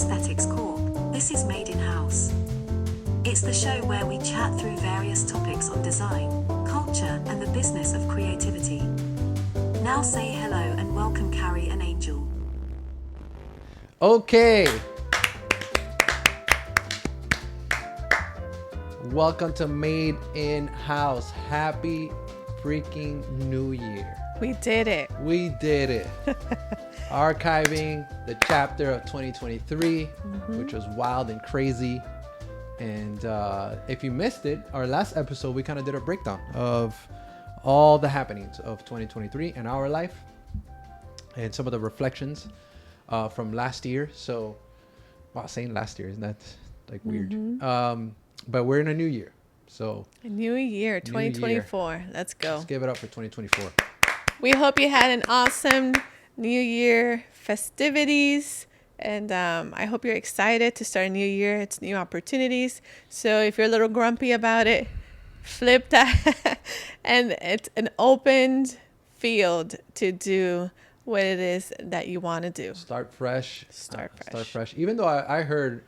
Aesthetics Corp. This is Made in-House. It's the show where we chat through various topics on design, culture, and the business of creativity. Now say hello and welcome Carrie and Angel. Okay. Welcome to Made in-House. Happy freaking New Year. We did it. We did it. Archiving the chapter of 2023, which was wild and crazy. And if you missed it, our last episode, we kind of did a breakdown of all the happenings of 2023 in our life and some of the reflections from last year. So, wow, saying last year, isn't that like weird? But we're in a new year. So, a new year, 2024. New year. Let's go. Let's give it up for 2024. We hope you had an awesome New Year festivities. And I hope you're excited to start a new year. It's new opportunities. So if you're a little grumpy about it, flip that. And it's an opened field to do what it is that you want to do. Start fresh. Start fresh. Even though I heard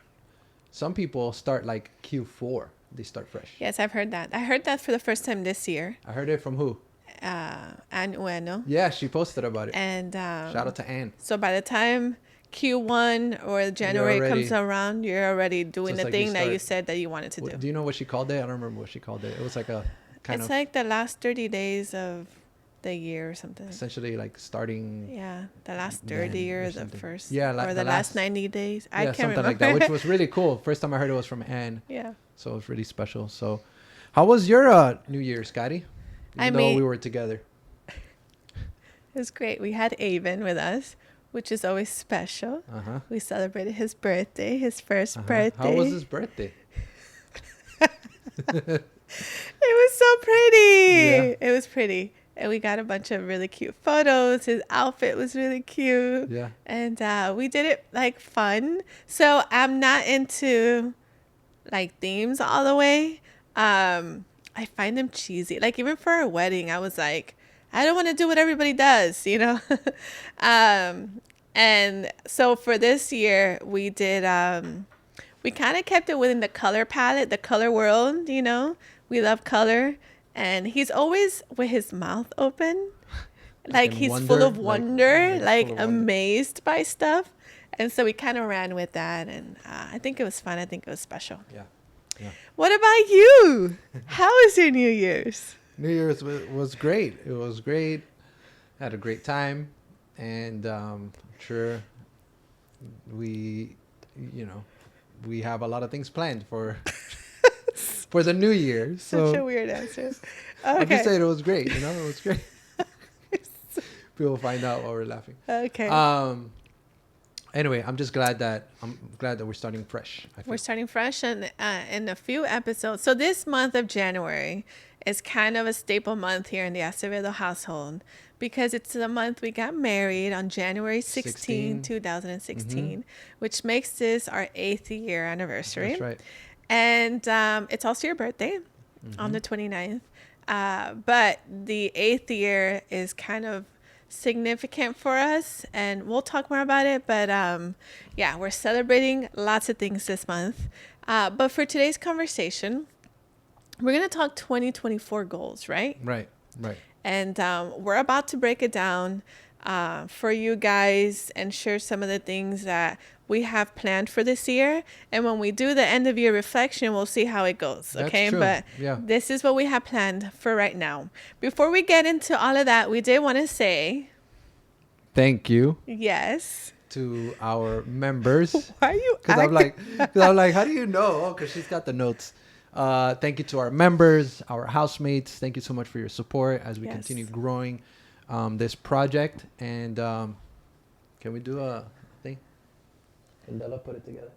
some people start like Q4. They start fresh. Yes, I've heard that. I heard that for the first time this year. I heard it from who? Ann Ueno. Yeah, she posted about it. And shout out to Ann. So by the time Q1 or January comes around, you're already doing the thing that you said that you wanted to do. Do you know what she called it? I don't remember what she called it. It was like a kind of... It's like the last 30 days of the year or something. Essentially like starting... Yeah, the last 30 or the first... Yeah, or the last 90 days. I can't remember. Like that, which was really cool. First time I heard it was from Ann. Yeah. So it was really special. So how was your New Year, Scotty? Even though we were together. It was great. We had Avon with us, which is always special. We celebrated his birthday, his first birthday. How was his birthday? It was so pretty. Yeah. It was pretty. And we got a bunch of really cute photos. His outfit was really cute. Yeah. And we did it like fun. So I'm not into like themes all the way. I find them cheesy. Like even for our wedding, I was like, I don't want to do what everybody does, you know? And so for this year, we did, we kind of kept it within the color palette, the color world, you know? We love color. And he's always with his mouth open. Like he's full of wonder, like amazed by stuff. And so we kind of ran with that. And I think it was fun. I think it was special. Yeah. What about you? How was your New Year's? New Year's was great. It was great. Had a great time. And I'm sure we have a lot of things planned for the new year. So such a weird answer. Okay. I'm just saying it was great. You know, it was great. People find out while we're laughing. Okay. Anyway, I'm glad that we're starting fresh. We're starting fresh and in a few episodes. So this month of January is kind of a staple month here in the Acevedo household because it's the month we got married on January 16, 2016, which makes this our 8th year anniversary. That's right. And it's also your birthday on the 29th. But the 8th year is kind of significant for us, and we'll talk more about it. But yeah, we're celebrating lots of things this month. But for today's conversation, we're going to talk 2024 goals, right? Right. And we're about to break it down for you guys and share some of the things that we have planned for this year. And when we do the end of year reflection, we'll see how it goes. Okay. That's true. But this is what we have planned for right now. Before we get into all of that, we did want to say thank you. Yes. To our members. Why are you Because I'm like, how do you know? Oh, because she's got the notes. Thank you to our members, our housemates. Thank you so much for your support as we continue growing this project. And can we do a thing? Can Della put it together?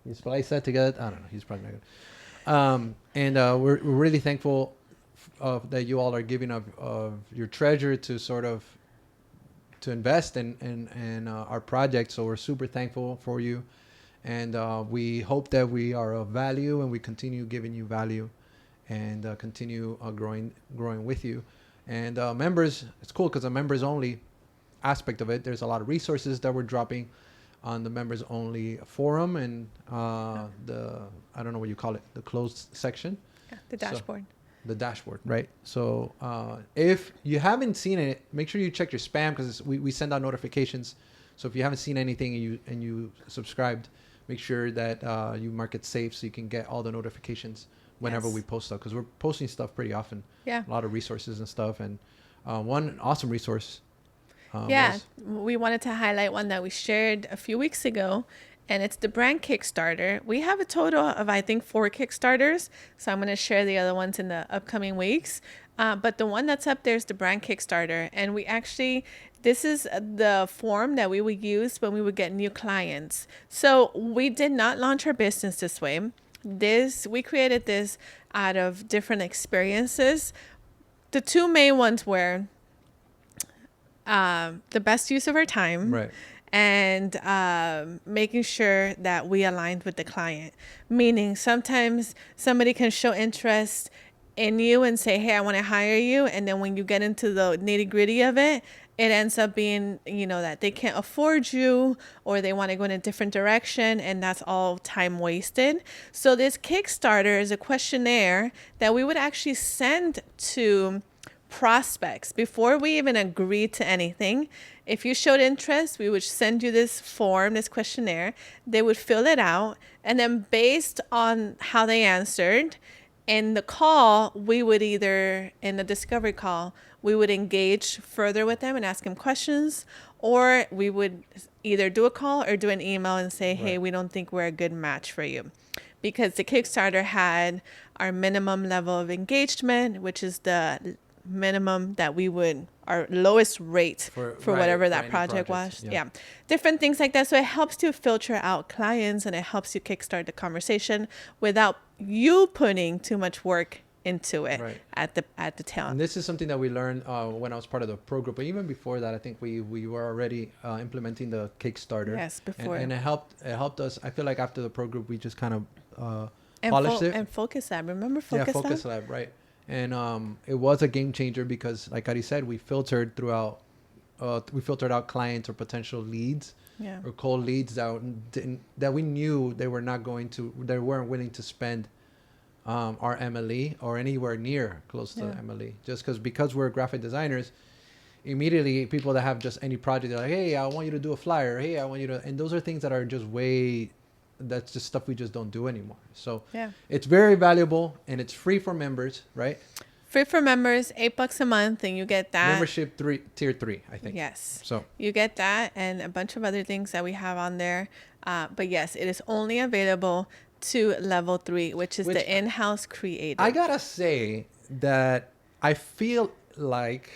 You splice that together? I don't know. He's probably not good. And we're really thankful that you all are giving of your treasure to sort of to invest in our project. So we're super thankful for you. And we hope that we are of value and we continue giving you value and continue growing with you. And members, it's cool because a members only aspect of it, there's a lot of resources that we're dropping on the members only forum and the, I don't know what you call it, the closed section. Yeah, the dashboard. The dashboard, right? So if you haven't seen it, make sure you check your spam, because we send out notifications. So if you haven't seen anything and you subscribed, make sure that you mark it safe so you can get all the notifications whenever we post stuff, because we're posting stuff pretty often. Yeah. A lot of resources and stuff. And one awesome resource. We wanted to highlight one that we shared a few weeks ago, and it's the brand Kickstarter. We have a total of, I think, 4 Kickstarters. So I'm going to share the other ones in the upcoming weeks. But the one that's up there is the brand Kickstarter. And we actually, this is the form that we would use when we would get new clients. So we did not launch our business this way. We created this out of different experiences. The 2 main ones were the best use of our time. Right. And making sure that we aligned with the client. Meaning sometimes somebody can show interest in you and say, hey, I want to hire you. And then when you get into the nitty gritty of it, it ends up being, that they can't afford you, or they want to go in a different direction, and that's all time wasted. So this Kickstarter is a questionnaire that we would actually send to prospects before we even agreed to anything. If you showed interest, we would send you this form, this questionnaire. They would fill it out, and then based on how they answered in the call, we would either, in the discovery call, we would engage further with them and ask them questions, or we would either do a call or do an email and say, hey, we don't think we're a good match for you. Because the Kickstarter had our minimum level of engagement, which is the minimum that we would, our lowest rate for whatever that project was. Yeah. Different things like that. So it helps to filter out clients, and it helps you kickstart the conversation without you putting too much work into it at the tail. And this is something that we learned when I was part of the pro group. But even before that, I think we were already implementing the Kickstarter. Yes, before. And it helped us. I feel like after the pro group, we just kind of polished it. And Focus Lab. Remember Focus Lab? Yeah, Focus Lab, right. And it was a game changer because, like Ari said, we filtered out clients or potential leads or cold leads that we knew they weren't willing to spend our MLE or anywhere near close to MLE. Just because we're graphic designers, immediately people that have just any project, they're like, hey, I want you to do a flyer. Hey, I want you to, and those are things that are just that's just stuff we just don't do anymore. So it's very valuable, and it's free for members, right? Free for members, $8 a month, and you get that. Membership tier 3, I think. Yes. So you get that and a bunch of other things that we have on there. But yes, it is only available to level 3, which is the in-house creative. I gotta say that I feel like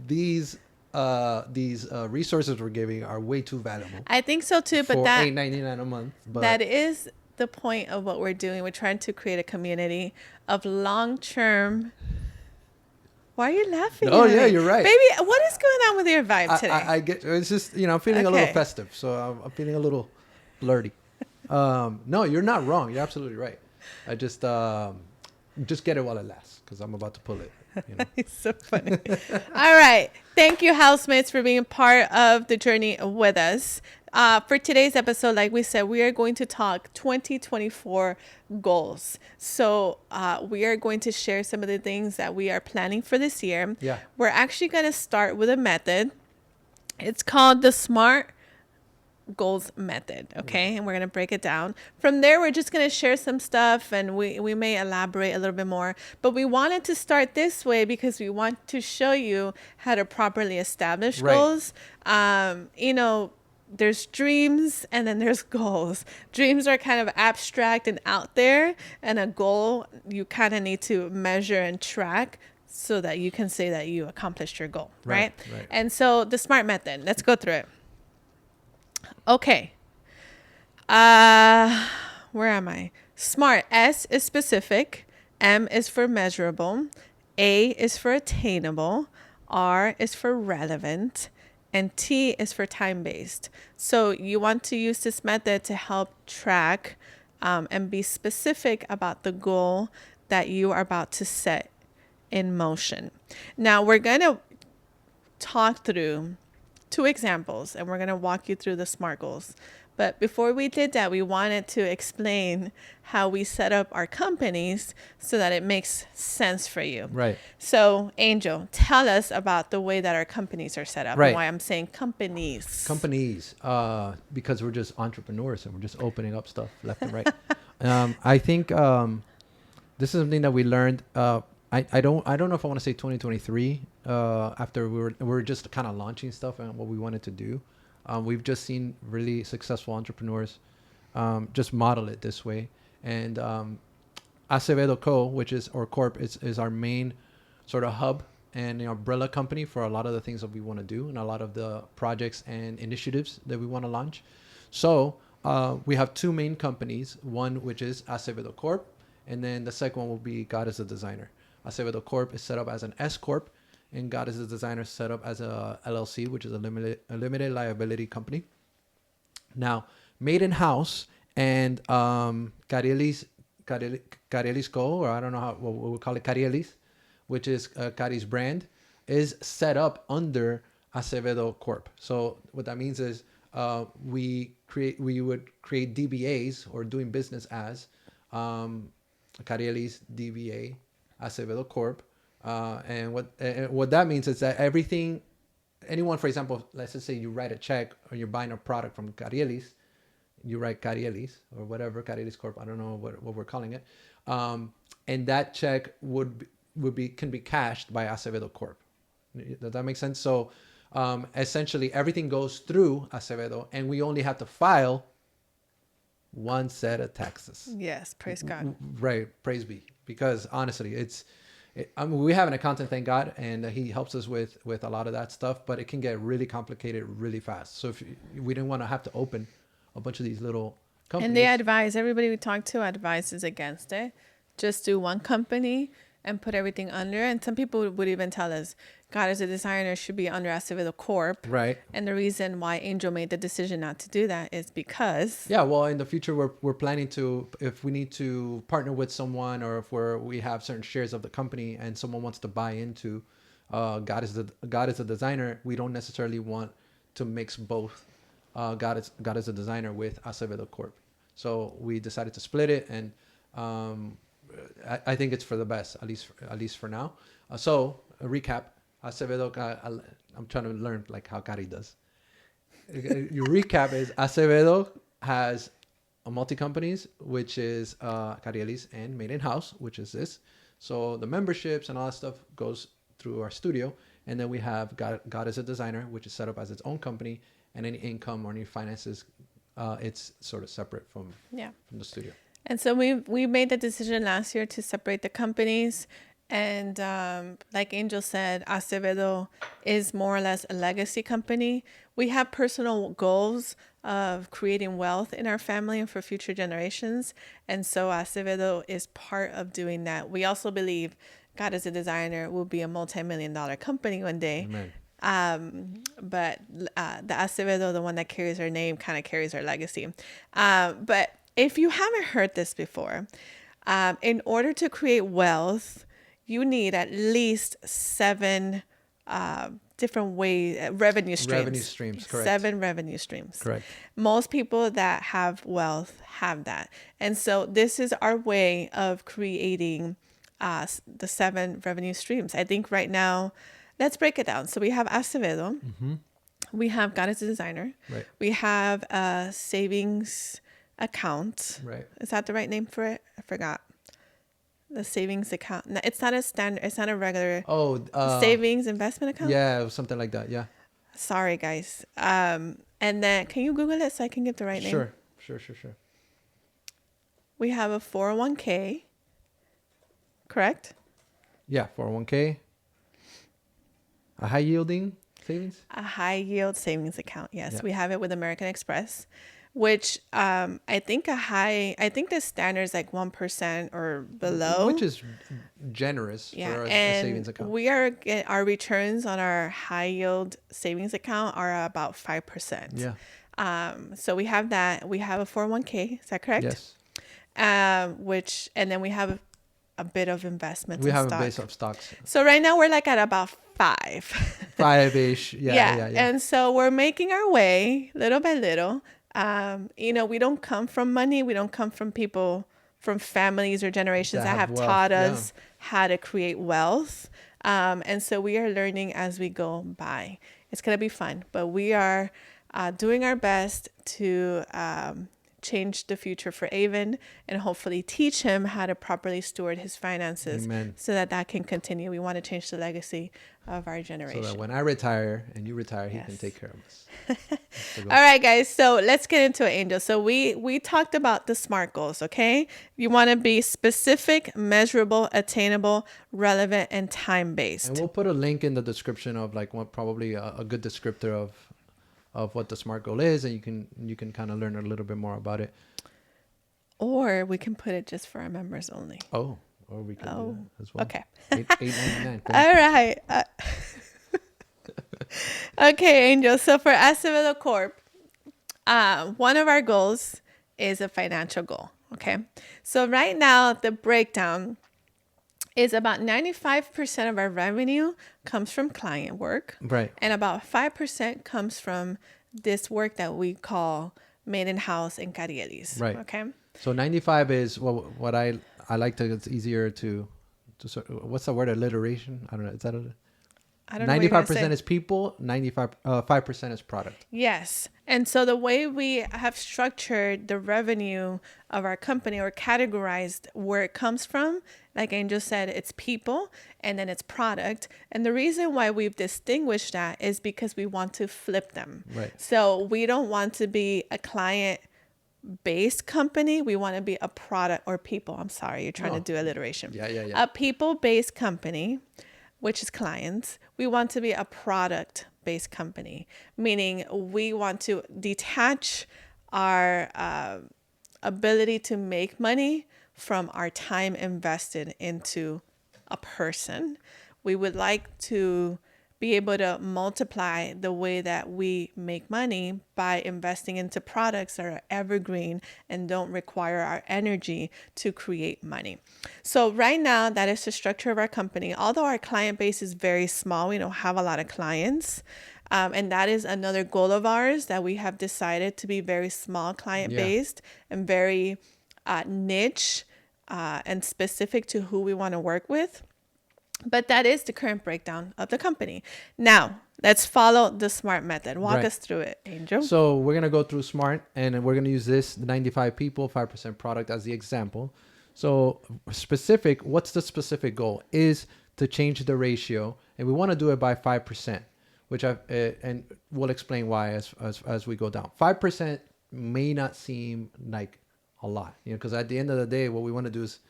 these resources we're giving are way too valuable. I think so too, but for $8.99 a month. But that is the point of what we're doing. We're trying to create a community of long-term. Why are you laughing? Oh yeah, you're right, baby. What is going on with your vibe today? I get it's just I'm feeling a little festive, so I'm feeling a little flirty. No, you're not wrong. You're absolutely right. I just get it while it lasts, because I'm about to pull it. It's so funny. All right. Thank you, housemates, for being part of the journey with us. For today's episode, like we said, we are going to talk 2024 goals. So we are going to share some of the things that we are planning for this year. Yeah. We're actually going to start with a method. It's called the S.M.A.R.T Goals method. Okay. And we're going to break it down. From there, we're just going to share some stuff, and we may elaborate a little bit more, but we wanted to start this way because we want to show you how to properly establish goals. There's dreams and then there's goals. Dreams are kind of abstract and out there, and a goal you kind of need to measure and track so that you can say that you accomplished your goal. Right. And so the S.M.A.R.T method, let's go through it. Okay. Where am I? S.M.A.R.T. S is specific. M is for measurable. A is for attainable. R is for relevant. And T is for time-based. So you want to use this method to help track and be specific about the goal that you are about to set in motion. Now, we're going to talk through two examples, and we're going to walk you through the SMART goals. But before we did that, we wanted to explain how we set up our companies so that it makes sense for you. Right. So, Angel, tell us about the way that our companies are set up, Right. and why I'm saying companies. Companies, because we're just entrepreneurs and we're just opening up stuff left and right. I think this is something that we learned. I don't know if I want to say 2023. After we were just kind of launching stuff and what we wanted to do. We've just seen really successful entrepreneurs just model it this way. And Acevedo Co., which is or Corp, is our main sort of hub and umbrella company for a lot of the things that we want to do and a lot of the projects and initiatives that we want to launch. So we have two main companies, one which is Acevedo Corp, and then the second one will be God is a Designer. Acevedo Corp is set up as an S Corp, and God is a Designer set up as a LLC, which is a limited liability company. Now, made in house and Carielis Co., or I don't know what we'll call it, Carielis, which is Cari's brand, is set up under Acevedo Corp. So what that means is we would create DBAs, or doing business as Carielis DBA Acevedo Corp. And what that means is that anyone, for example, let's just say you write a check or you're buying a product from Carielis, you write Carielis or whatever, Carielis Corp, I don't know what we're calling it. And that check can be cashed by Acevedo Corp. Does that make sense? So essentially everything goes through Acevedo, and we only have to file one set of taxes. Yes, praise God. Right, praise be. Because honestly, we have an accountant, thank God, and he helps us with a lot of that stuff, but it can get really complicated really fast. So we didn't want to have to open a bunch of these little companies. And they advise, everybody we talk to advises against it. Just do one company and put everything under. And some people would even tell us, God is a Designer should be under Acevedo Corp. Right. And the reason why Angel made the decision not to do that is because... Yeah, well, in the future, we're planning to, if we need to partner with someone, or if we have certain shares of the company and someone wants to buy into God is a Designer, we don't necessarily want to mix both God is a Designer with Acevedo Corp. So we decided to split it, and I think it's for the best, at least for now. So a recap. Acevedo, I'm trying to learn like how Cari does. Your recap is Acevedo has a multi-companies, which is Carielis, and Made in House, which is this. So the memberships and all that stuff goes through our studio. And then we have God is a Designer, which is set up as its own company, and any income or any finances, it's sort of separate from the studio. And so we made the decision last year to separate the companies. And like Angel said, Acevedo is more or less a legacy company. We have personal goals of creating wealth in our family and for future generations. And so Acevedo is part of doing that. We also believe God is a Designer will be a multi-million-dollar company one day. Amen. But the Acevedo, the one that carries our name, kind of carries our legacy. But if you haven't heard this before, in order to create wealth, you need at least 7 different revenue streams. Revenue streams, correct. 7 revenue streams. Correct. Most people that have wealth have that. And so this is our way of creating the 7 revenue streams. I think right now, let's break it down. So we have Acevedo. Mm-hmm. We have God is a Designer. Right. We have a savings account. Right. Is that the right name for it? I forgot. The savings account. No, it's not a standard. It's not a regular savings investment account. Yeah, it was something like that. Yeah. Sorry, guys. And then can you Google it so I can get the right name? Sure. We have a 401k. Correct? Yeah, 401k. A high yielding savings. A high yield savings account. Yes, Yeah. we have it with American Express, which I think the standard is like 1% or below, which is generous for a savings account. Our returns on our high yield savings account are about 5%. Yeah. So we have that. We have a 401k. Is that correct? Yes. And then we have a bit of investments. We have stock. a base of stocks. So right now we're like at about 5. 5-ish. Yeah. And so we're making our way little by little. We don't come from money. We don't come from people, from families or generations that have wealth, taught us how to create wealth. And so we are learning as we go by. It's going to be fun, but we are doing our best to change the future for Avon and hopefully teach him how to properly steward his finances. Amen. So that can continue. We want to change the legacy of our generation. So that when I retire and you retire, he Yes. can take care of us. All right, guys. So let's get into it, Angel. So we talked about the SMART goals, okay? You want to be specific, measurable, attainable, relevant, and time-based. And we'll put a link in the description of like probably a good descriptor of what the SMART goal is, and you can kind of learn a little bit more about it. Or we can put it just for our members only. Or we can do that as well. Okay. $8.99. All right. Okay, Angel. So for Acevedo Corp, one of our goals is a financial goal. Okay. So right now, the breakdown is about 95% of our revenue comes from client work. Right. And about 5% comes from this work that we call made in house and carielis. Right. Okay. So 95 is what I like to, it's easier to what's the word, alliteration? I don't know. Is that I don't know. 95% is people, 5% is product. Yes. And so the way we have structured the revenue of our company or categorized where it comes from, like Angel said, it's people and then it's product. And the reason why we've distinguished that is because we want to flip them. Right. So we don't want to be a client-based company. We want to be a product or people. I'm sorry, you're trying to do alliteration. Yeah. A people-based company, which is clients. We want to be a product-based company, meaning we want to detach our ability to make money from our time invested into a person. We would like to be able to multiply the way that we make money by investing into products that are evergreen and don't require our energy to create money. So right now, that is the structure of our company. Although our client base is very small, we don't have a lot of clients. And that is another goal of ours, that we have decided to be very small client based and very niche and specific to who we want to work with. But that is the current breakdown of the company. Now, let's follow the SMART method. Walk us through it, Angel. So we're going to go through SMART, and we're going to use the 95 people, 5% product as the example. So specific, what's the specific goal? Is to change the ratio, and we want to do it by 5%, which and we'll explain why as we go down. 5% may not seem like a lot, because at the end of the day, what we want to do is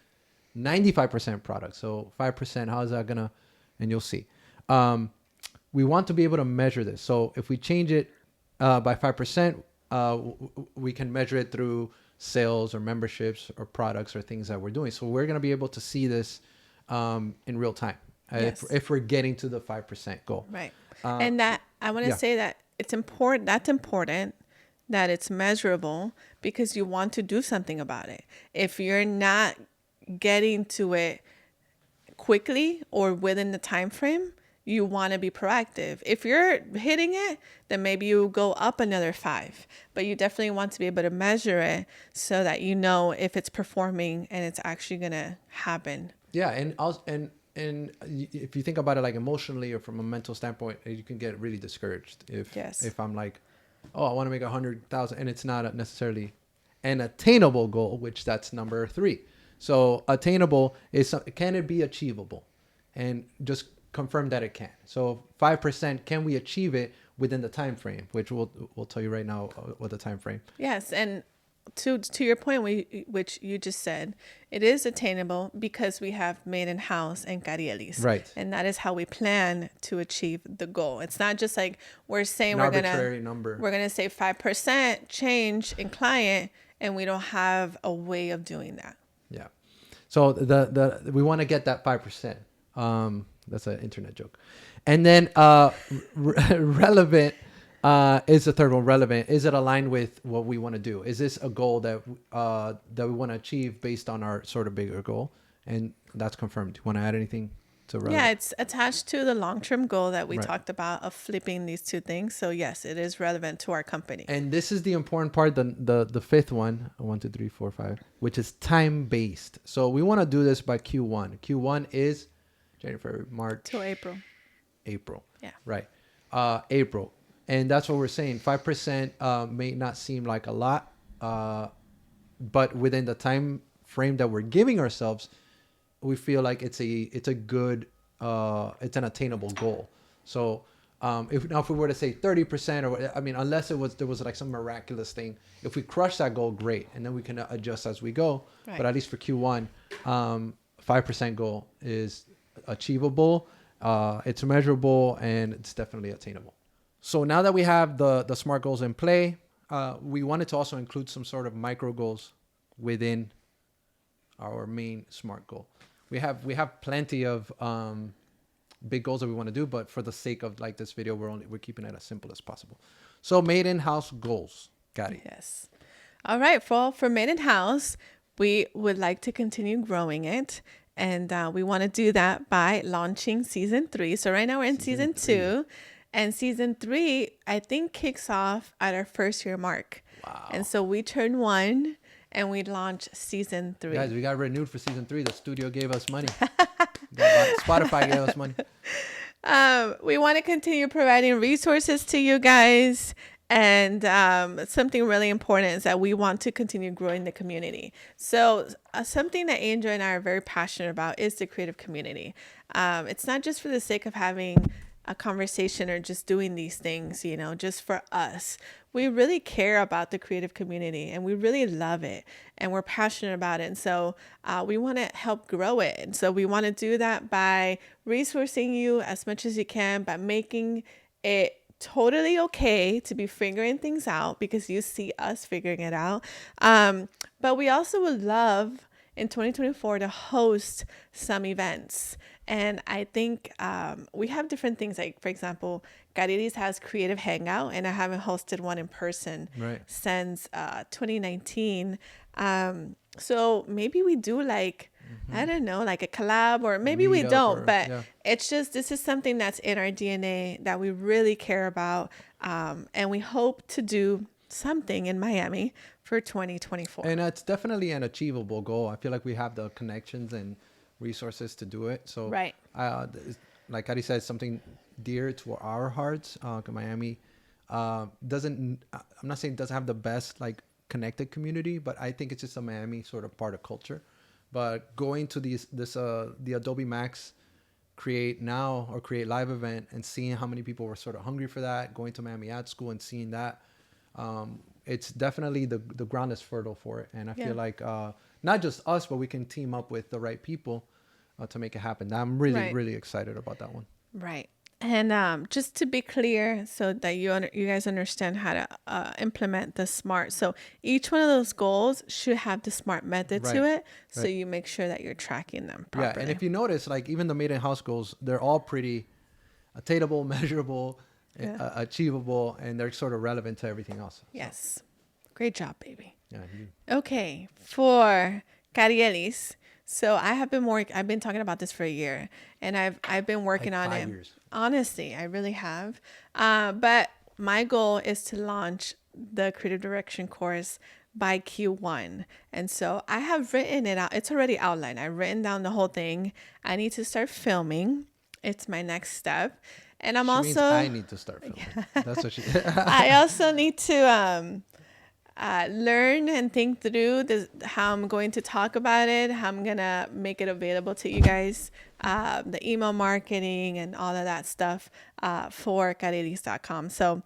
95% product. So 5%, how is that gonna, and you'll see. We want to be able to measure this. So if we change it by 5%, we can measure it through sales or memberships or products or things that we're doing. So we're gonna be able to see this in real time if we're getting to the 5% goal. Right. And that I want to say that it's important. That's important that it's measurable, because you want to do something about it. If you're not getting to it quickly or within the time frame, you want to be proactive. If you're hitting it, then maybe you go up another 5, but you definitely want to be able to measure it so that you know if it's performing and it's actually going to happen. Yeah. And also, and if you think about it like emotionally or from a mental standpoint, you can get really discouraged if I'm like, oh, I want to make 100,000 and it's not necessarily an attainable goal, which that's number 3. So attainable is, can it be achievable? And just confirm that it can. So 5%, can we achieve it within the time frame? Which we'll tell you right now what the time frame. Yes, and to your point, which you just said, it is attainable because we have made in house and carielis. Right. And that is how we plan to achieve the goal. It's not just like we're saying we're gonna say 5% change in client, and we don't have a way of doing that. Yeah. So we want to get that 5%. That's an internet joke. And then relevant is the third one. Relevant. Is it aligned with what we want to do? Is this a goal that we want to achieve based on our sort of bigger goal? And that's confirmed. Do you want to add anything? to Yeah, it's attached to the long-term goal that we Right. talked about of flipping these two things. So yes, it is relevant to our company. And this is the important part, the fifth one, 1, 2, 3, 4, 5, which is time based. So we want to do this by Q1. Q1 is January, February, March, Till April. April. Yeah. Right. April. And that's what we're saying. 5% may not seem like a lot, but within the time frame that we're giving ourselves, we feel like it's a good it's an attainable goal. So if we were to say 30%, or I mean, unless there was like some miraculous thing, if we crush that goal, great, and then we can adjust as we go. Right. But at least for Q1, 5% goal is achievable. It's measurable, and it's definitely attainable. So now that we have the SMART goals in play, we wanted to also include some sort of micro goals within our main SMART goal. We have plenty of big goals that we want to do, but for the sake of like this video, we're keeping it as simple as possible. So made in house goals. Got it. Yes. All right. For Made in House, we would like to continue growing it. And we want to do that by launching season 3. So right now we're in season 2. And season 3, I think, kicks off at our first year mark. Wow. And so we turn 1 and we launch season 3. Guys, we got renewed for season 3. The studio gave us money. Spotify gave us money. We want to continue providing resources to you guys. And something really important is that we want to continue growing the community. So something that Angel and I are very passionate about is the creative community. It's not just for the sake of having a conversation or just doing these things, just for us. We really care about the creative community and we really love it and we're passionate about it. And so we want to help grow it. And so we want to do that by resourcing you as much as you can, by making it totally okay to be figuring things out because you see us figuring it out. But we also would love in 2024 to host some events. And I think we have different things, like, for example, GIAD has Creative Hangout, and I haven't hosted one in person since 2019. So maybe we do like, I don't know, like a collab, or maybe we don't, but it's just, this is something that's in our DNA that we really care about. And we hope to do something in Miami for 2024. And it's definitely an achievable goal. I feel like we have the connections and resources to do it. So right. Like Adi said, something dear to our hearts. Miami doesn't, I'm not saying it doesn't have the best like connected community, but I think it's just a Miami sort of part of culture. But going to the Adobe Max Create Now or Create Live event and seeing how many people were sort of hungry for that, going to Miami Ad School and seeing that, it's definitely the ground is fertile for it. And I feel like not just us, but we can team up with the right people to make it happen. I'm really, really excited about that one. Right. And just to be clear, so that you guys understand how to implement the SMART. So each one of those goals should have the SMART method to it. So you make sure that you're tracking them properly. Yeah. And if you notice, like even the Made in House goals, they're all pretty attainable, measurable, achievable, and they're sort of relevant to everything else. Yes. Great job, baby. Yeah. Okay. For Carielis. So I've been talking about this for a year, and I've been working on it. 5 years. Honestly, I really have. But my goal is to launch the creative direction course by Q1. And so I have written it out. It's already outlined. I've written down the whole thing. I need to start filming. It's my next step. And I need to start filming. That's what she I also need to learn and think through how I'm going to talk about it, how I'm going to make it available to you guys, the email marketing and all of that stuff for careris.com. So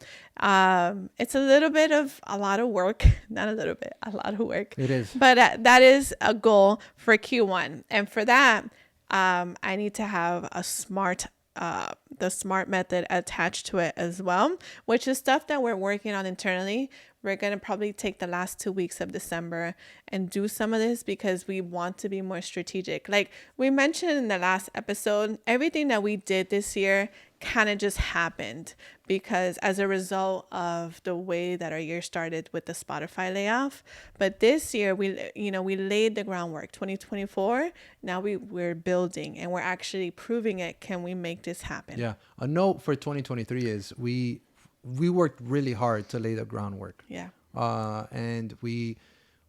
it's a lot of work, not a little bit, a lot of work. It is. But that is a goal for Q1. And for that, I need to have the SMART method attached to it as well, which is stuff that we're working on internally. We're going to probably take the last 2 weeks of December and do some of this because we want to be more strategic. Like we mentioned in the last episode, everything that we did this year kind of just happened because as a result of the way that our year started with the Spotify layoff. But this year we laid the groundwork. 2024, now we're building and we're actually proving it. Can we make this happen? Yeah. A note for 2023 is we worked really hard to lay the groundwork. Yeah. And we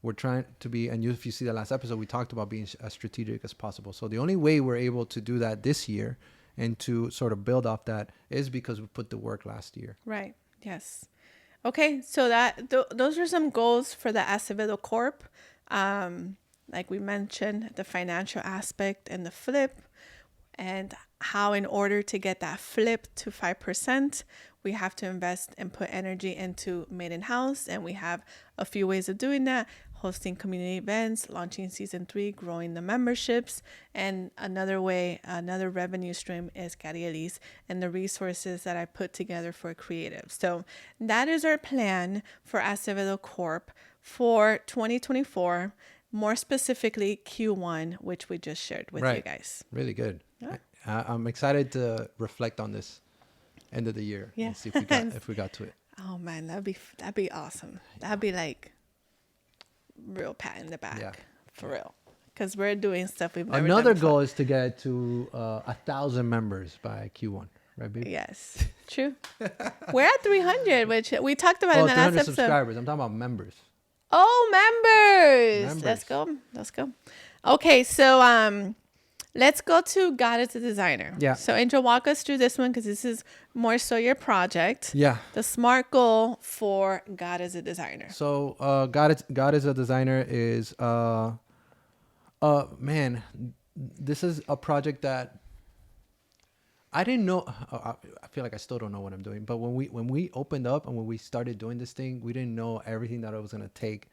were trying to be, and if you see the last episode, we talked about being as strategic as possible. So the only way we're able to do that this year and to sort of build off that is because we put the work last year. Right. Yes. Okay. So those are some goals for the Acevedo Corp. Like we mentioned, the financial aspect and the flip, and how in order to get that flip to 5%, we have to invest and put energy into Made in House. And we have a few ways of doing that: hosting community events, launching season 3, growing the memberships. And another revenue stream is GIAD and the resources that I put together for creative. So that is our plan for Acevedo Corp for 2024, more specifically Q1, which we just shared with you guys. Really good. Yeah. I'm excited to reflect on this end of the year and see if we got to it. Oh man, that'd be awesome. That'd be like real pat in the back, for real. Because we're doing stuff we've never Another done goal is to get to 1,000 members by Q1, right, baby? Yes, true. We're at 300, which we talked about in the last 300 episode. subscribers. I'm talking about members. Oh, members. Let's go. Okay, so let's go to God as a Designer. Yeah. So Angel, walk us through this one because this is more so your project. Yeah. The SMART goal for God as a Designer. So God as a Designer is man, this is a project that I didn't know. I feel like I still don't know what I'm doing. But when we opened up and when we started doing this thing, we didn't know everything that it was gonna take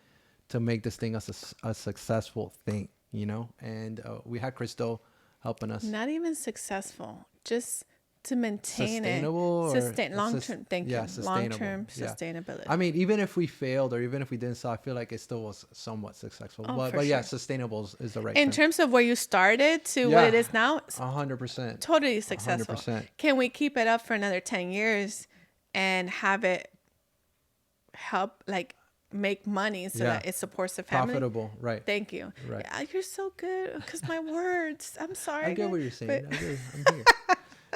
to make this thing a successful thing, you know. And we had Crystal helping us. Not even successful, just to maintain Sustainable it. Long-term thinking. Yeah, sustainable. Long-term Yeah. sustainability. I mean, even if we failed or even if we didn't sell, I feel like it still was somewhat successful. Oh, but yeah, sure. sustainable is the right In term. terms of where you started to what it is now, 100%. totally successful. 100%. Can we keep it up for another 10 years and have it help like make money so that it supports the family? Profitable, right. Thank you. Right. Yeah, you're so good because my words. I'm sorry. I get what you're saying. but-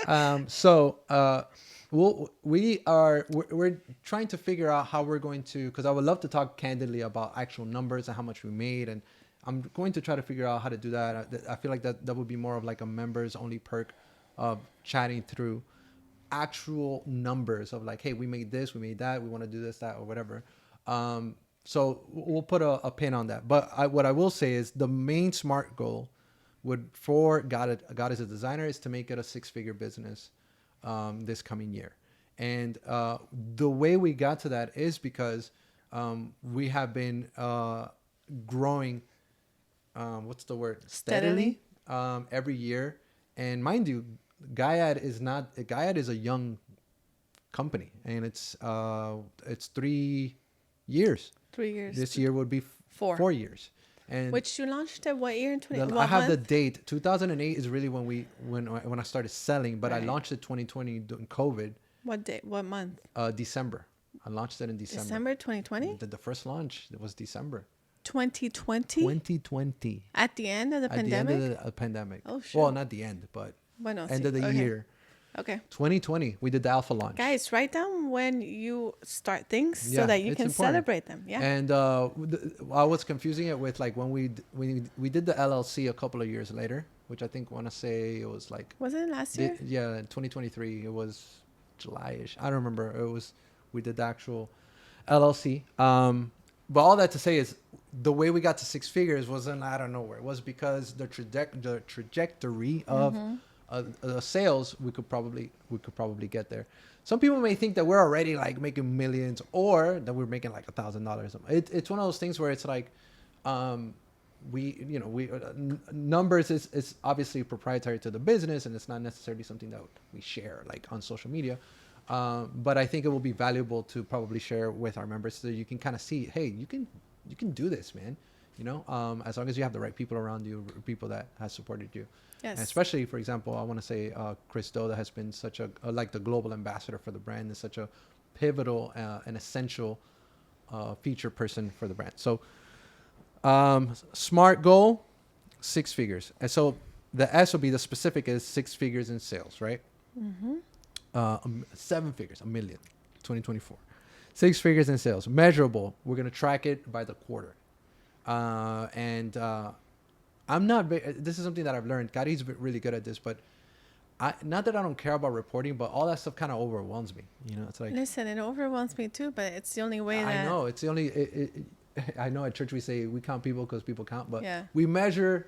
I'm here. We're trying to figure out how we're going to, because I would love to talk candidly about actual numbers and how much we made, and I'm going to try to figure out how to do that. I feel like that would be more of like a members only perk of chatting through actual numbers of like, hey, we made this, we made that, we want to do this, that, or whatever. So we'll put a pin on that. But what I will say is the main SMART goal for God as a Designer is to make it a 6-figure business this coming year. And the way we got to that is because we have been growing, what's the word? Steadily every year. And mind you, GIAD is a young company, and it's 3 years. 3 years. This year would be 4 years. And Which you launched at what year in 20? I have the date. 2008 is really when I started selling, but Right. I launched it 2020 during COVID. What day? What month? December. I launched it in December. December 2020? The first launch was December 2020? 2020. At the end of the At pandemic? the end of the pandemic. Oh, sure. Well, not the end, but Bueno, end sí. of the Okay. year. Okay. 2020, we did the alpha launch. Guys, write down when you start things so Yeah, that you it's can important. celebrate them. Yeah. And I was confusing it with like when we did the LLC a couple of years later, which I think want to say it was like Wasn't it last year? yeah, 2023. It was July-ish. I don't remember. We did the actual LLC. But all that to say is the way we got to 6 figures wasn't out of nowhere. It was because the trajectory of sales, we could probably get there. Some people may think that we're already like making millions, or that we're making like $1,000. It's one of those things where it's like, numbers is obviously proprietary to the business, and it's not necessarily something that we share like on social media. But I think it will be valuable to probably share with our members so you can kind of see, hey, you can do this, man. As long as you have the right people around you, people that has supported you. Yes. And especially, for example, I want to say Chris Do, that has been such a like the global ambassador for the brand, is such a pivotal and essential feature person for the brand. So SMART goal, 6 figures. And so the S will be the specific is 6 figures in sales, right? 7 figures, a million, 2024. 6 figures in sales. Measurable, we're going to track it by the quarter. I'm not, this is something that I've learned. Gary's really good at this, but not that I don't care about reporting, but all that stuff kind of overwhelms me. It's like, listen, it overwhelms me too, but it's the only way that I know it's the only, I know at church we say we count people because people count, but yeah. we measure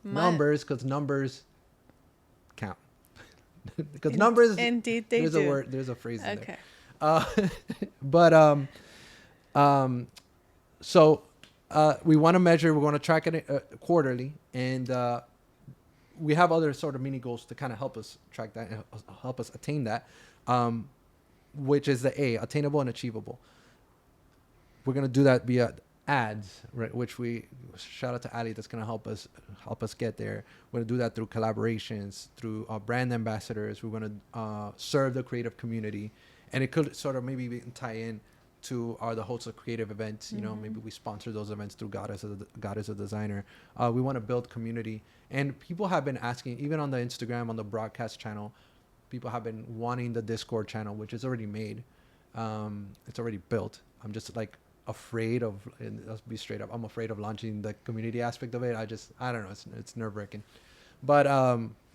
numbers because numbers count. Because numbers, indeed they there's do. a word, there's a phrase in Okay. there. But so we want to measure, we want to track it quarterly, and we have other sort of mini goals to kind of help us track that and help us attain that, which is the A, attainable and achievable. We're going to do that via ads, right? Which we shout out to Ali, that's going to help us get there. We're going to do that through collaborations, through brand ambassadors. We're going to serve the creative community, and it could sort of maybe tie in to the hosts of creative events. Maybe we sponsor those events through God as a designer. We want to build community, and people have been asking, even on the Instagram, on the broadcast channel, people have been wanting the Discord channel, which is already made. It's already built. I'm just like afraid of, and let's be straight up, I'm afraid of launching the community aspect of it. I don't know, it's nerve-wracking, but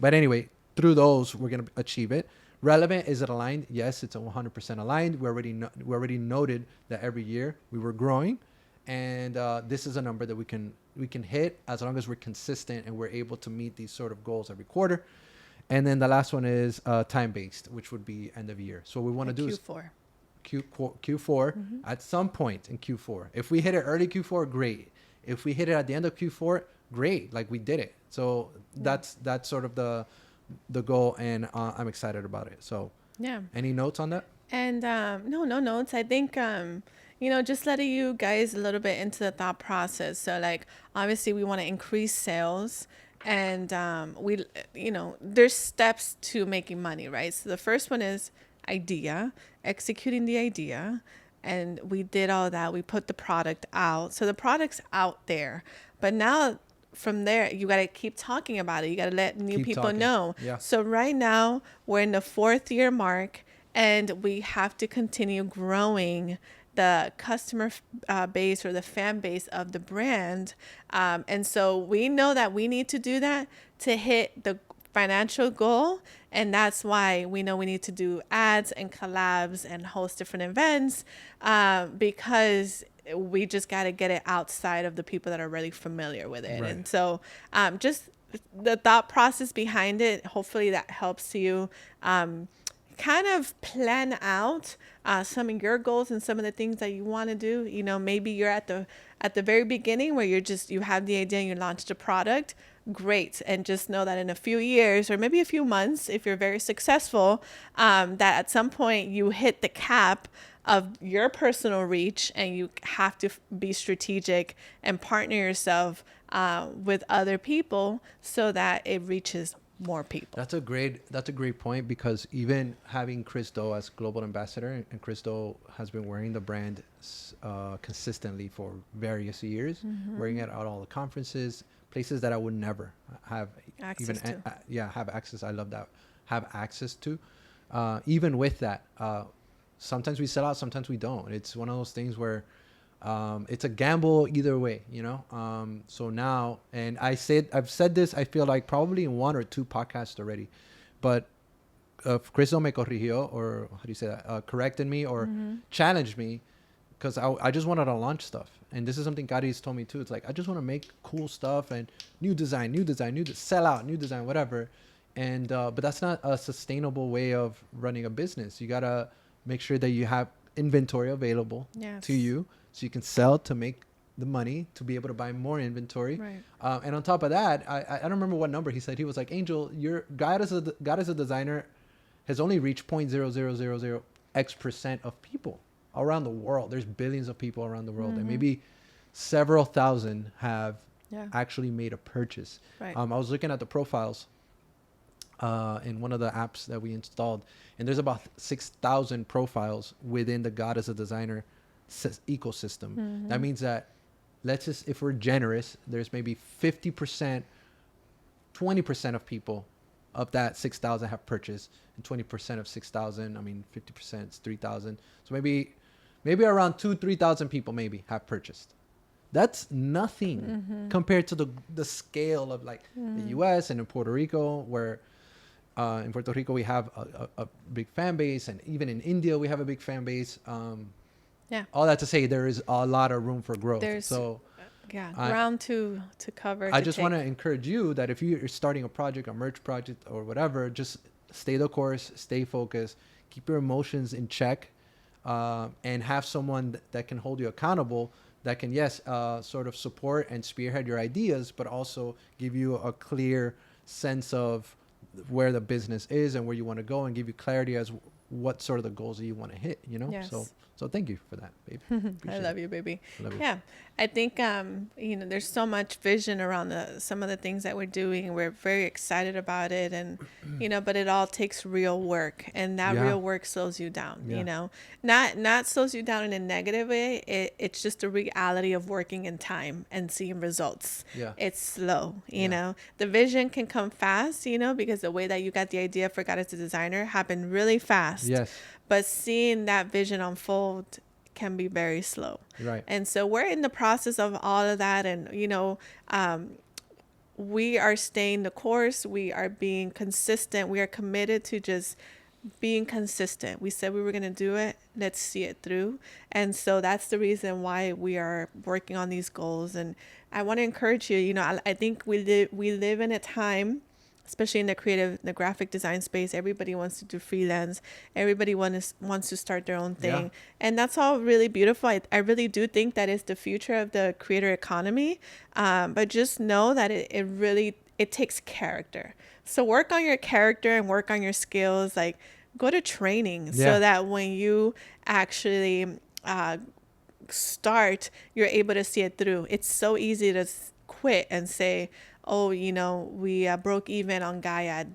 anyway, through those we're going to achieve it. Relevant, is it aligned? Yes, it's 100% aligned. We already noted that every year we were growing, and this is a number that we can hit as long as we're consistent and we're able to meet these sort of goals every quarter. And then the last one is time-based, which would be end of year. So what we want to do is Q4 at some point in Q4. If we hit it early Q4, great. If we hit it at the end of Q4, great. Like, we did it. So that's sort of the goal, and I'm excited about it. So yeah. Any notes on that? And no notes. I think just letting you guys a little bit into the thought process. So like, obviously we want to increase sales, and there's steps to making money, right? So the first one is executing the idea, and we did all that. We put the product out, so the product's out there, but now from there you got to keep talking about it. You got to let new people know. Yeah. So right now we're in the 4th year mark, and we have to continue growing the customer base or the fan base of the brand, and so we know that we need to do that to hit the financial goal. And that's why we know we need to do ads and collabs and host different events, because we just got to get it outside of the people that are really familiar with it. Right. And so just the thought process behind it, hopefully that helps you kind of plan out some of your goals and some of the things that you want to do. Maybe you're at the very beginning where you have the idea and you launched a product. Great. And just know that in a few years, or maybe a few months, if you're very successful, that at some point you hit the cap of your personal reach, and you have to be strategic and partner yourself with other people so that it reaches more people. That's a great point, because even having Chris Do as global ambassador, and Chris Do has been wearing the brand consistently for various years, wearing it at all the conferences, places that I would never have access to. Have access. I love that. Have access to. Even with that, sometimes we sell out, sometimes we don't. It's one of those things where it's a gamble either way, So now, and I've said this, I feel like probably in 1 or 2 podcasts already, but Chris me corrigió, or how do you say that? Corrected me or challenged me, because I just wanted to launch stuff. And this is something Gary's told me too. It's like, I just want to make cool stuff and new design, sell out, new design, whatever. And but that's not a sustainable way of running a business. You got to make sure that you have inventory available to you, so you can sell to make the money to be able to buy more inventory. Right. And on top of that, I don't remember what number he said. He was like, Angel, God as a designer has only reached 0.0000x% of people around the world. There's billions of people around the world, and maybe several thousand have actually made a purchase. Right. I was looking at the profiles in one of the apps that we installed, and there's about 6,000 profiles within the God as a Designer ecosystem. That means that, let's just, if we're generous, there's maybe 50%, 20% of people of that 6,000 have purchased, and 20% of 6,000, I mean, 50% is 3,000. So maybe around 3,000 people maybe have purchased. That's nothing compared to the scale of like the U.S. and in Puerto Rico, where in Puerto Rico we have a big fan base, and even in India we have a big fan base. All that to say, there is a lot of room for growth. Ground to cover. I just want to encourage you that if you're starting a project, a merch project or whatever, just stay the course, stay focused, keep your emotions in check, and have someone that can hold you accountable, that can, sort of support and spearhead your ideas, but also give you a clear sense of where the business is and where you want to go, and give you clarity as what sort of the goals that you want to hit, you know? Yes. So thank you for that, babe. I love you, baby. Love you. Yeah. I think, there's so much vision around some of the things that we're doing. We're very excited about it. And, but it all takes real work, and that real work slows you down, not slows you down in a negative way. It's just the reality of working in time and seeing results. Yeah. It's slow, you know, the vision can come fast, because the way that you got the idea for God as a Designer happened really fast. Yes. But seeing that vision unfold can be very slow. Right. And so we're in the process of all of that. And, we are staying the course. We are being consistent. We are committed to just being consistent. We said we were going to do it. Let's see it through. And so that's the reason why we are working on these goals. And I want to encourage you, I think we live in a time, especially in the graphic design space. Everybody wants to do freelance. Everybody wants to start their own thing. And that's all really beautiful. I really do think that is the future of the creator economy. But just know that it takes character. So work on your character and work on your skills. Like, go to training so that when you actually start, you're able to see it through. It's so easy to quit and say, oh, we broke even on GIAD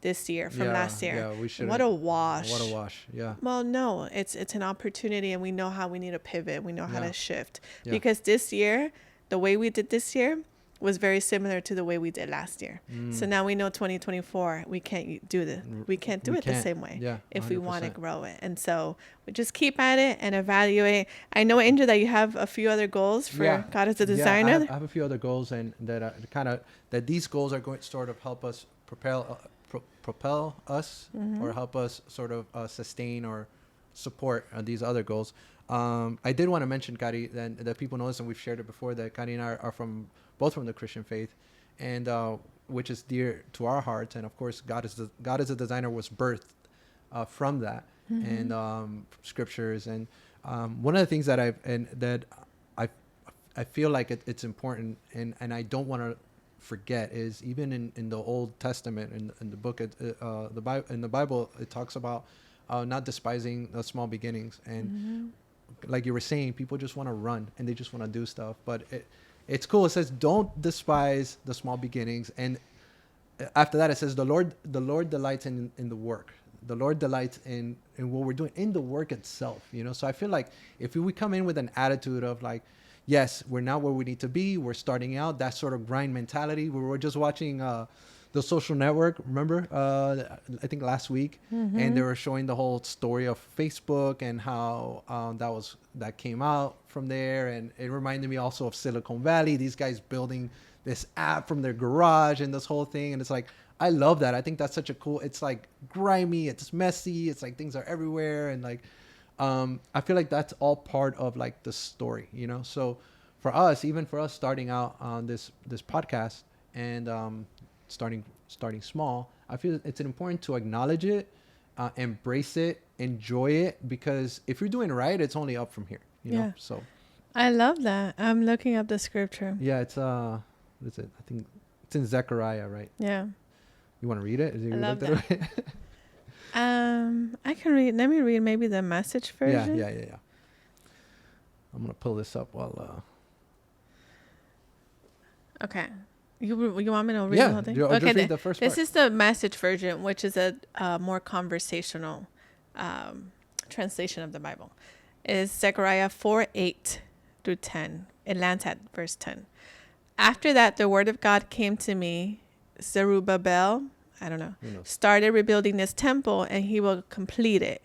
this year from last year. Yeah, we should. What a wash. What a wash. Yeah. Well, no, it's an opportunity, and we know how we need to pivot. We know how to shift. Because this year, the way we did this year was very similar to the way we did last year. So now we know 2024, we can't do it the same way if we want to grow it. And so we just keep at it and evaluate. I know, Angel, that you have a few other goals for God as a Designer. I have a few other goals, and that that these goals are going to sort of help us propel us, or help us sort of sustain or support these other goals. I did want to mention, Kari, that people know this, and we've shared it before, that Kari and I are both from the Christian faith, and which is dear to our hearts. And of course, God as a Designer was birthed from that, and scriptures. And one of the things that I feel like it's important, and I don't want to forget, is even in the Old Testament, in the book, in the Bible, it talks about not despising the small beginnings. And like you were saying, people just want to run and they just want to do stuff, but it's cool. It says, don't despise the small beginnings. And after that, it says, the Lord delights in the work. The Lord delights in what we're doing, in the work itself, So I feel like if we come in with an attitude of like, yes, we're not where we need to be, we're starting out, that sort of grind mentality. We were just watching The Social Network, remember? I think last week, and they were showing the whole story of Facebook and how that came out from there, and it reminded me also of Silicon Valley. These guys building this app from their garage and this whole thing, and it's like, I love that. I think that's such a cool. It's like grimy, it's messy, it's like things are everywhere, and like I feel like that's all part of like the story, So for us, even for us starting out on this podcast and starting small, I feel it's important to acknowledge it, embrace it, enjoy it, because if you're doing it right, it's only up from here, know. So I love that. I'm looking up the scripture. Yeah, it's what is it? I think it's in Zechariah, right? Yeah. You want to read it? I love that. I can read. Let me read maybe the message version. Yeah. I'm gonna pull this up while. Okay. You want me to read Yeah, the whole thing? just Okay. read the first This part. is the message version, which is a more conversational translation of the Bible. Is Zechariah 4:8-10. It lands at verse 10. After that, the word of God came to me. Zerubbabel, I don't know, Who knows? started rebuilding this temple, and he will complete it.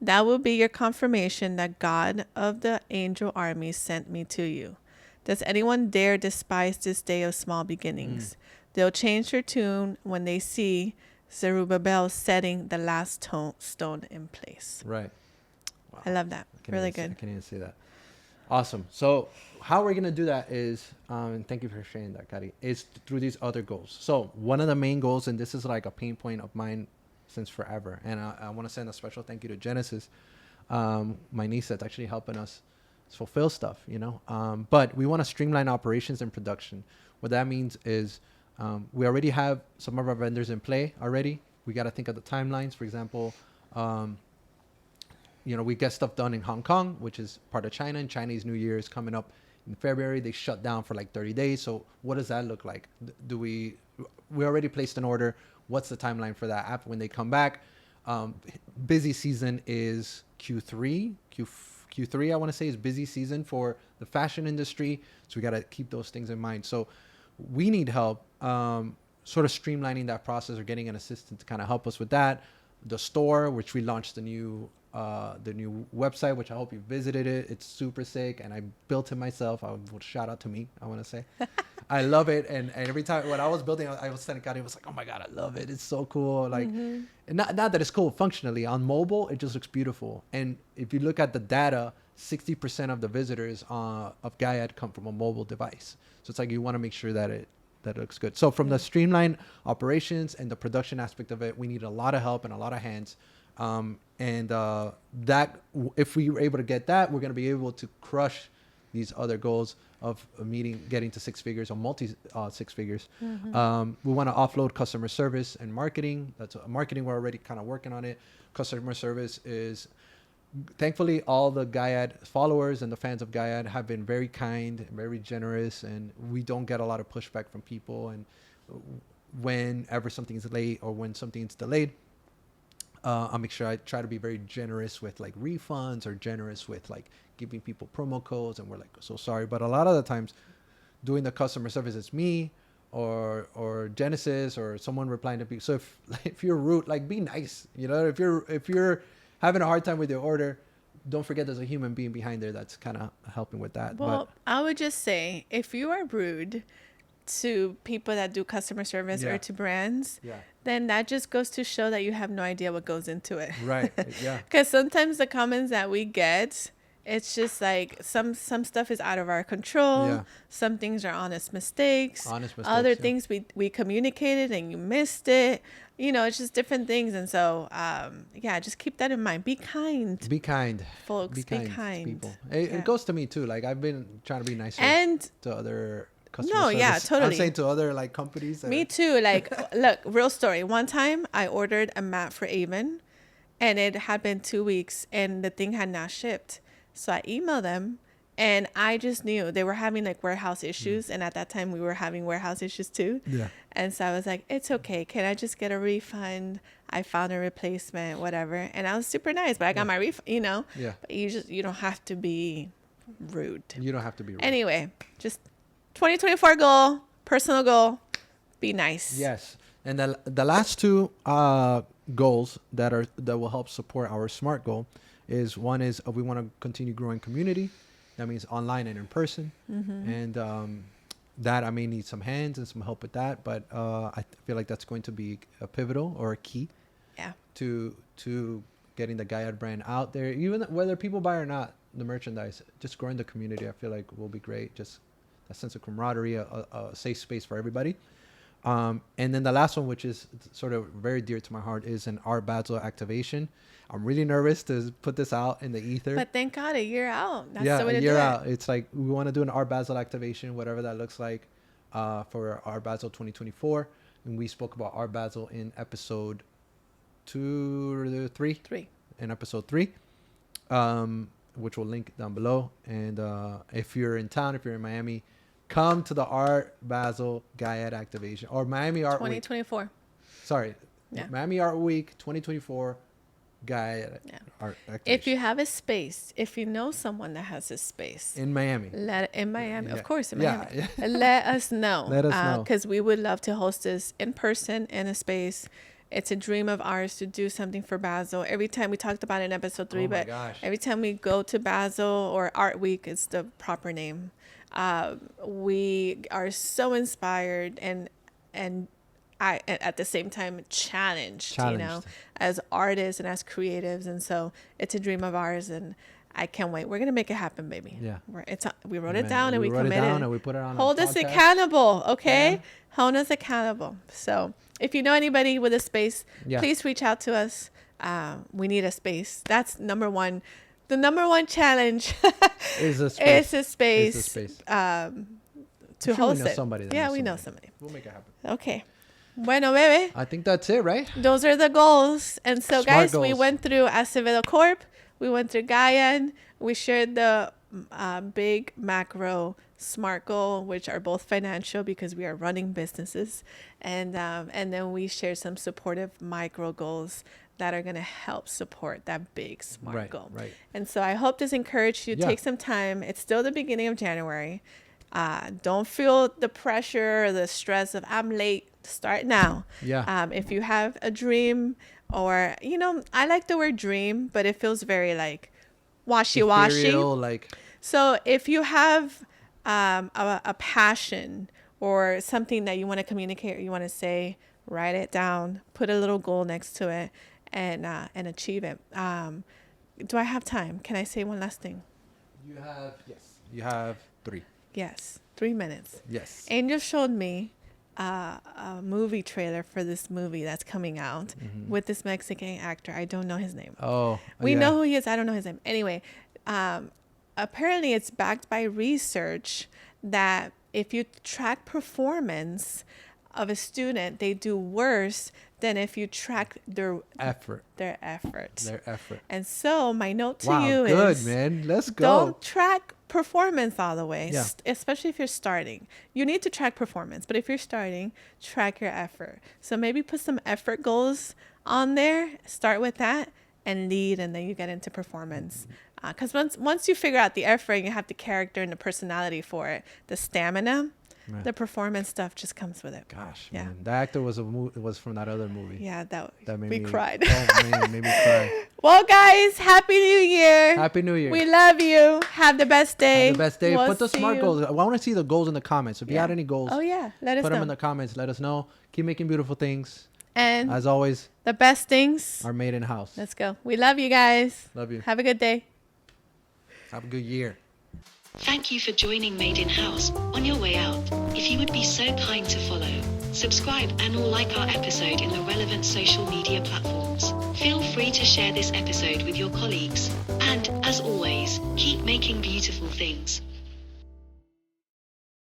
That will be your confirmation that God of the angel army sent me to you. Does anyone dare despise this day of small beginnings? They'll change their tune when they see Zerubbabel setting the last stone in place. Right. Wow. I love that. Really good. I can't even say that. Awesome. So how we're gonna do that is, and thank you for sharing that, Kari, is through these other goals. So one of the main goals, and this is like a pain point of mine since forever, and I want to send a special thank you to Genesis, my niece that's actually helping us fulfill stuff, but we want to streamline operations and production. What that means is we already have some of our vendors in play already. We got to think of the timelines. For example, we get stuff done in Hong Kong, which is part of China, and Chinese New Year is coming up in February. They shut down for like 30 days. So what does that look like? We already placed an order. What's the timeline for that app when they come back? Busy season is Q3. Q3, I want to say, is busy season for the fashion industry. So we got to keep those things in mind. So we need help sort of streamlining that process or getting an assistant to kind of help us with that. The store, which we launched the new website, which I hope you visited it. It's super sick, and I built it myself. I would shout out to me, I want to say. I love it, and every time when I was building, I was sending out, it was like, oh my god, I love it. It's so cool. Like, and not that it's cool functionally. On mobile, it just looks beautiful. And if you look at the data, 60% of the visitors of GIAD come from a mobile device. So it's like you want to make sure that it looks good. So from the streamlined operations and the production aspect of it, we need a lot of help and a lot of hands. That if we were able to get that, we're going to be able to crush these other goals of getting to six figures or six figures. We want to offload customer service and marketing. That's marketing. We're already kind of working on it. Customer service is, thankfully, all the GIAD followers and the fans of GIAD have been very kind, very generous, and we don't get a lot of pushback from people. And whenever something is late or when something's delayed, I'll make sure I try to be very generous with like refunds or generous with like giving people promo codes, and we're like, so sorry. But a lot of the times doing the customer service, it's me or Genesis or someone replying to people. So if you're rude, like, be nice, if you're having a hard time with your order, don't forget there's a human being behind there that's kind of helping with that. Well, I would just say, if you are rude to people that do customer service or to brands, then that just goes to show that you have no idea what goes into it. Right. Yeah. Because sometimes the comments that we get, it's just like some stuff is out of our control. Yeah. Some things are honest mistakes. Other things we communicated and you missed it. It's just different things. And so, just keep that in mind. Be kind. Be kind. Folks, be kind. People. It goes to me too. Like, I've been trying to be nicer to other customers. No, yeah, totally. I'm saying to other like companies. Me too. Like, look, real story. One time I ordered a mat for Avon, and it had been 2 weeks, and the thing had not shipped. So I emailed them, and I just knew they were having like warehouse issues. And at that time we were having warehouse issues too. Yeah. And so I was like, it's okay. Can I just get a refund? I found a replacement, whatever. And I was super nice, but I got my refund, Yeah. But you don't have to be rude. You don't have to be rude. Anyway, just 2024 goal, personal goal, be nice. Yes. And the last two goals that will help support our SMART goal is, one is we want to continue growing community. That means online and in person. And that I may need some hands and some help with that, but I feel like that's going to be a pivotal or a key to getting the GIAD brand out there, even whether people buy or not the merchandise. Just growing the community, I feel like will be great. Just a sense of camaraderie, a safe space for everybody. And then the last one, which is sort of very dear to my heart, is an Art Basel activation. I'm really nervous to put this out in the ether. But thank God, a year out. That's the way to do it. A year out. It's like we want to do an Art Basel activation, whatever that looks like, for Art Basel 2024. And we spoke about Art Basel in episode 3 in episode 3, which we'll link down below. And if you're in town, if you're in Miami, come to the Art Basel GIAD activation or Miami Art 2024. Week. Sorry, Miami Art Week 2024 GIAD Art activation. If you have a space, if you know someone that has a space in Miami, of course, in Miami, yeah. let us know. Let us know, because we would love to host this in person in a space. It's a dream of ours to do something for Basel. Every time we talked about it in episode 3, but every time we go to Basel or Art Week, it's the proper name. We are so inspired and at the same time challenged, you know, as artists and as creatives. And so it's a dream of ours, and I can't wait. We're going to make it happen, baby. Yeah. We wrote it down and we committed. And we put it on. Hold us accountable, okay? Yeah. Hold us accountable. So if you know anybody with a space, please reach out to us. We need a space. That's number one. The number one challenge is a space. To host it. Somebody we know somebody. We'll make it happen. Okay. Bueno, bebe. I think that's it, right? Those are the goals. And so, SMART guys, goals. we went through Acevedo Corp. We went through GIAD. We shared the big macro SMART goal, which are both financial because we are running businesses. And then we shared some supportive micro goals that are going to help support that big SMART goal. Right. And so I hope this encouraged you to take some time. It's still the beginning of January. Don't feel the pressure or the stress of I'm late. Start now. Yeah. If you have a dream, or I like the word dream, but it feels very like washy-washy. So if you have a passion or something that you want to communicate or you want to say, write it down, put a little goal next to it, and achieve it. Do I have time? Can I say one last thing? You have 3. Yes, 3 minutes. Yes. Angel showed me a movie trailer for this movie that's coming out with this Mexican actor. I don't know his name. We know who he is. I don't know his name. Anyway, apparently it's backed by research that if you track performance of a student, they do worse than if you track their effort. And so my note to you is, man. Let's go. Don't track performance all the way, especially if you're starting. You need to track performance, but if you're starting, track your effort. So maybe put some effort goals on there. Start with that and lead, and then you get into performance. Because once you figure out the effort, and you have the character and the personality for it, the stamina. Man. The performance stuff just comes with it. Gosh, man. The actor was from that other movie. Yeah, that made me cried. Oh, man, it made me cry. Well, guys, Happy New Year. Happy New Year. We love you. Have the best day. We'll put the SMART goals. I want to see the goals in the comments. If you had any goals, let us know. Put them in the comments. Let us know. Keep making beautiful things. And as always, the best things are made in house. Let's go. We love you guys. Love you. Have a good day. Have a good year. Thank you for joining Made in House. On your way out, if you would be so kind to follow, subscribe and or like our episode in the relevant social media platforms. Feel free to share this episode with your colleagues. And, as always, keep making beautiful things.